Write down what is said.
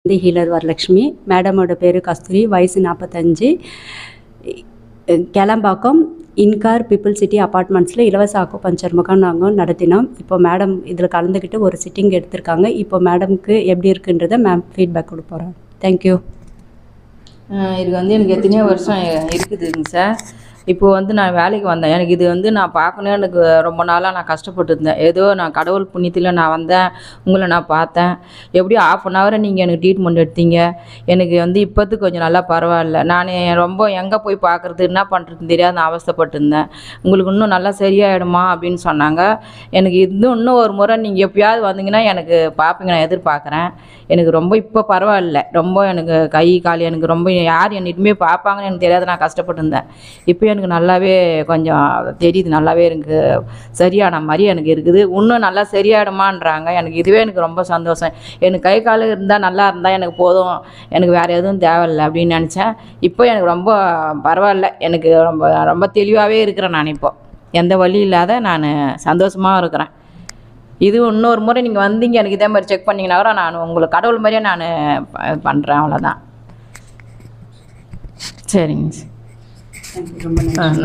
Healer Varalakshmi. மேடமோட பேர் கஸ்தூரி. வயசு 45. Kelambakkam இன்கார் people city அப்பார்ட்மெண்ட்ஸில் இலவச அக்குபஞ்சர் முகாம் நாங்கள் நடத்தினோம். இப்போ மேடம் இதில் கலந்துக்கிட்டு ஒரு சிட்டிங் எடுத்திருக்காங்க. இப்போ மேடம்க்கு எப்படி இருக்குன்றதை மேம் ஃபீட்பேக் கொடுக்க போகிறோம். தேங்க்யூ. இது எனக்கு எத்தனையோ வருஷம் இருக்குதுங்க சார். இப்போது நான் வேலைக்கு வந்தேன். எனக்கு இது நான் பார்க்கணும். எனக்கு ரொம்ப நாளாக நான் கஷ்டப்பட்டு இருந்தேன். ஏதோ நான் கடவுள் புண்ணியத்தில் நான் வந்தேன். உங்களை நான் பார்த்தேன். எப்படியும் 1/2 hour நீங்கள் எனக்கு ட்ரீட்மெண்ட் எடுத்தீங்க. எனக்கு இப்போத்துக்கு கொஞ்சம் நல்லா பரவாயில்ல. நான் ரொம்ப எங்கே போய் பார்க்குறது என்ன பண்ணுறதுன்னு தெரியாது நான் அவஸ்தைப்பட்டுருந்தேன். உங்களுக்கு இன்னும் நல்லா சரியாயிடுமா அப்படின்னு சொன்னாங்க. எனக்கு இன்னும் ஒரு முறை நீங்கள் எப்பயாவது வந்தீங்கன்னா எனக்கு பார்ப்பீங்க, நான் எதிர்பார்க்குறேன். எனக்கு ரொம்ப இப்போ பரவாயில்ல. ரொம்ப எனக்கு கை கால் எனக்கு ரொம்ப யார் என்னைக்குமே பார்ப்பாங்கன்னு எனக்கு தெரியாது. நான் கஷ்டப்பட்டுருந்தேன். இப்போ எனக்கு நல்லாவே கொஞ்சம் தெரியுது. நல்லாவே எனக்கு சரியான மாதிரி எனக்கு இருக்குது. இன்னும் நல்லா சரியாயிடுமான்றாங்க. இதுவே எனக்கு ரொம்ப சந்தோஷம். எனக்கு கை கால் இருந்தால் நல்லா இருந்தால் எனக்கு போதும். எனக்கு வேறு எதுவும் தேவையில்லை அப்படின்னு நினச்சேன். இப்போ எனக்கு ரொம்ப பரவாயில்ல. எனக்கு ரொம்ப ரொம்ப தெளிவாகவே இருக்கிறேன். நான் இப்போ எந்த வலி இல்லாத நான் சந்தோஷமாக இருக்கிறேன். இன்னொரு முறை நீங்கள் வந்தீங்க எனக்கு இதே மாதிரி செக் பண்ணிங்கன்னா கூட நான் உங்களுக்கு கடவுள் மாதிரியே நான் பண்ணுறேன். அவ்வளோதான். சரிங்க. ரொம்ப நன்றி.